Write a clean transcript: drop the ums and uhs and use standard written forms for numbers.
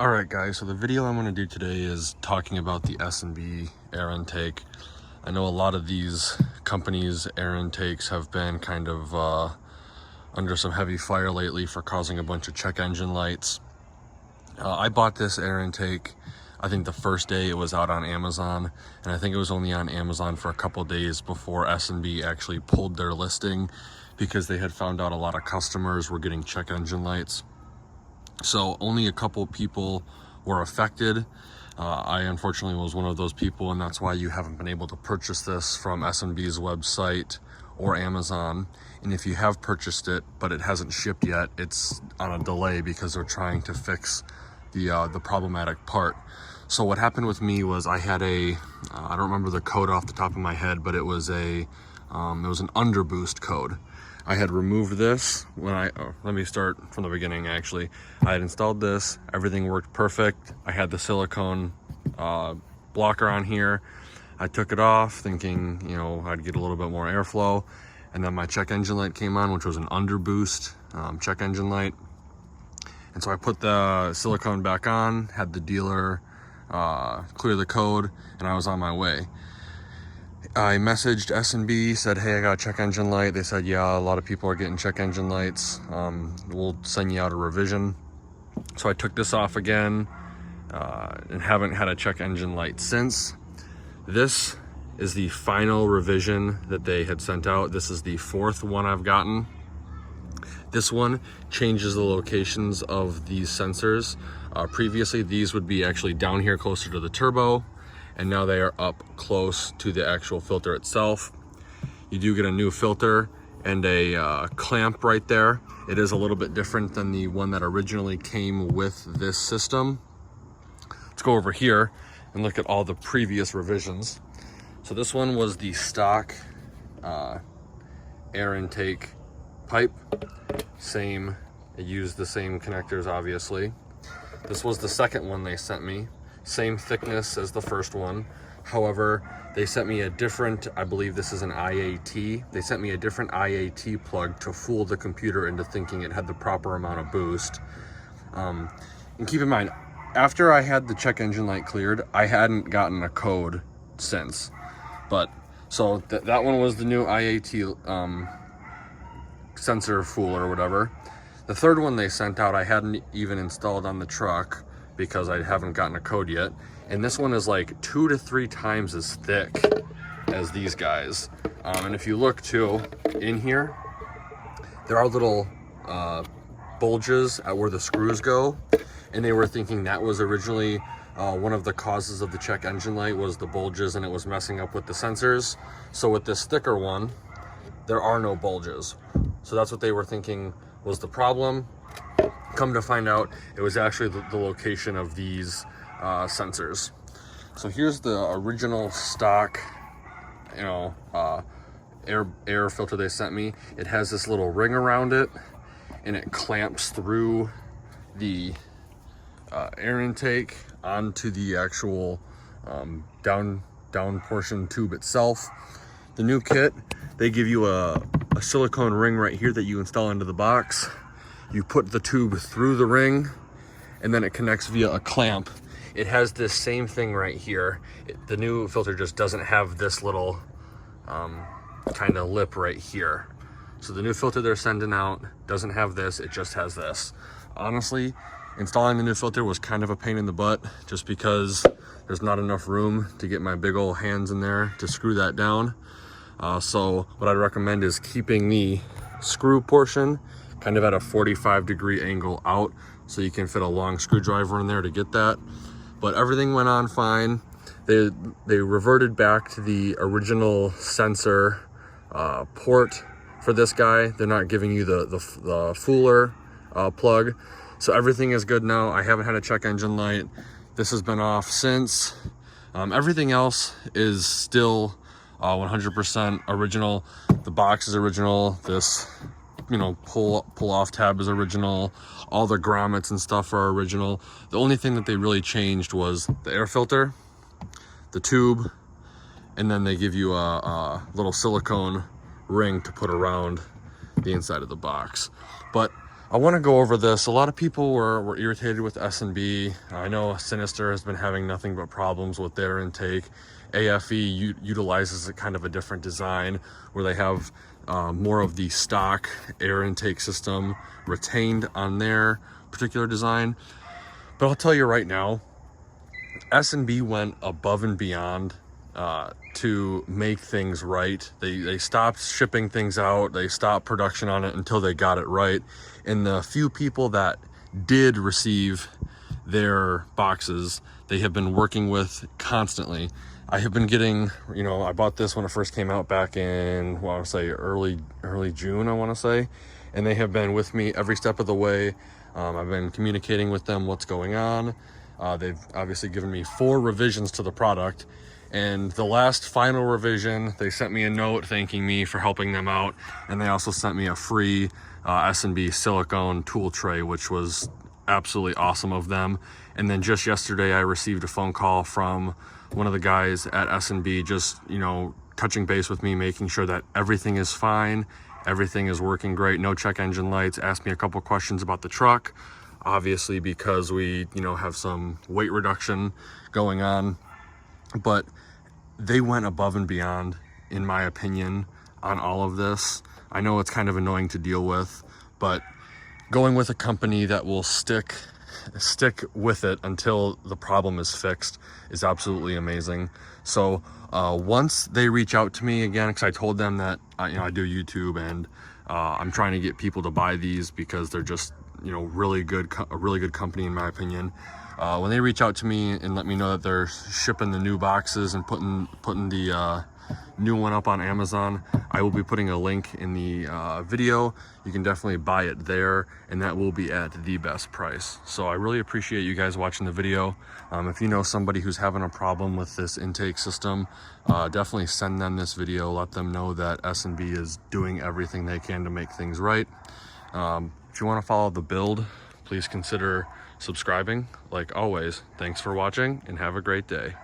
Alright guys, so the video I'm going to do today is talking about the S&B air intake. I know a lot of these companies' air intakes have been kind of under some heavy fire lately for causing a bunch of check engine lights. I bought this air intake, I think the first day it was out on Amazon, and I think it was only on Amazon for a couple days before S&B actually pulled their listing because they had found out a lot of customers were getting check engine lights. So only a couple people were affected. I unfortunately was one of those people, and that's why you haven't been able to purchase this from S&B's website or Amazon. And if you have purchased it but it hasn't shipped yet, it's on a delay because they're trying to fix the problematic part. So what happened with me was I had I don't remember the code off the top of my head, but it was an underboost code. I had removed this when let me start from the beginning actually. I had installed this, everything worked perfect. I had the silicone blocker on here. I took it off thinking, you know, I'd get a little bit more airflow. And then my check engine light came on, which was an underboost check engine light. And so I put the silicone back on, had the dealer clear the code, and I was on my way. I messaged S&B, said, hey, I got a check engine light. They said, yeah, a lot of people are getting check engine lights. We'll send you out a revision. So I took this off again and haven't had a check engine light since. This is the final revision that they had sent out. This is the fourth one I've gotten. This one changes the locations of these sensors. Previously, these would be actually down here closer to the turbo, and now they are up close to the actual filter itself. You do get a new filter and a clamp right there. It is a little bit different than the one that originally came with this system. Let's go over here and look at all the previous revisions. So this one was the stock air intake pipe. Same, it used the same connectors, obviously. This was the second one they sent me. Same thickness as the first one. However, they sent me a different, I believe this is an IAT. They sent me a different IAT plug to fool the computer into thinking it had the proper amount of boost. And keep in mind, after I had the check engine light cleared, I hadn't gotten a code since. But, so that one was the new IAT sensor fool or whatever. The third one they sent out, I hadn't even installed on the truck because I haven't gotten a code yet. And this one is like 2 to 3 times as thick as these guys. And if you look too, in here, there are little bulges at where the screws go. And they were thinking that was originally one of the causes of the check engine light was the bulges, and it was messing up with the sensors. So with this thicker one, there are no bulges. So that's what they were thinking was the problem. Come to find out, it was actually the location of these sensors. So here's the original stock, you know, air filter they sent me. It has this little ring around it, and it clamps through the air intake onto the actual down portion tube itself. The new kit, they give you a silicone ring right here that you install into the box. You put the tube through the ring, and then it connects via a clamp. It has this same thing right here. The new filter just doesn't have this little kind of lip right here. So the new filter they're sending out doesn't have this, it just has this. Honestly, installing the new filter was kind of a pain in the butt just because there's not enough room to get my big old hands in there to screw that down. So what I'd recommend is keeping the screw portion kind of at a 45-degree angle out so you can fit a long screwdriver in there to get that. But everything went on fine. They reverted back to the original sensor port for this guy. They're not giving you the fooler plug. So everything is good now. I haven't had a check engine light. This has been off since. Everything else is still 100% original. The box is original. This, you know, pull off tab is original. All the grommets and stuff are original. The only thing that they really changed was the air filter, the tube, and then they give you a little silicone ring to put around the inside of the box. But I want to go over this. A lot of people were irritated with S&B. I know Sinister has been having nothing but problems with their intake. AFE utilizes a kind of a different design where they have more of the stock air intake system retained on their particular design. But I'll tell you right now, S&B went above and beyond to make things right. They stopped shipping things out. They stopped production on it until they got it right. And the few people that did receive their boxes, they have been working with constantly. I have been getting, you know, I bought this when it first came out back in, well, I want to say early June, I want to say. And they have been with me every step of the way. I've been communicating with them what's going on. They've obviously given me 4 revisions to the product. And the last final revision, they sent me a note thanking me for helping them out. And they also sent me a free S&B silicone tool tray, which was absolutely awesome of them. And then just yesterday, I received a phone call from one of the guys at S&B, just, you know, touching base with me, making sure that everything is fine. Everything is working great. No check engine lights. Asked me a couple questions about the truck. Obviously, because we, you know, have some weight reduction going on. But they went above and beyond, in my opinion, on all of this. I know it's kind of annoying to deal with, but going with a company that will stick with it until the problem is fixed is absolutely amazing. So once they reach out to me again, because I told them that you know, I do YouTube, and I'm trying to get people to buy these because they're just, you know, a really good company in my opinion. When they reach out to me and let me know that they're shipping the new boxes and putting the new one up on Amazon, I will be putting a link in the video. You can definitely buy it there, and that will be at the best price. So I really appreciate you guys watching the video. If you know somebody who's having a problem with this intake system, definitely send them this video. Let them know that S&B is doing everything they can to make things right. If you want to follow the build, please consider subscribing. Like always, thanks for watching and have a great day.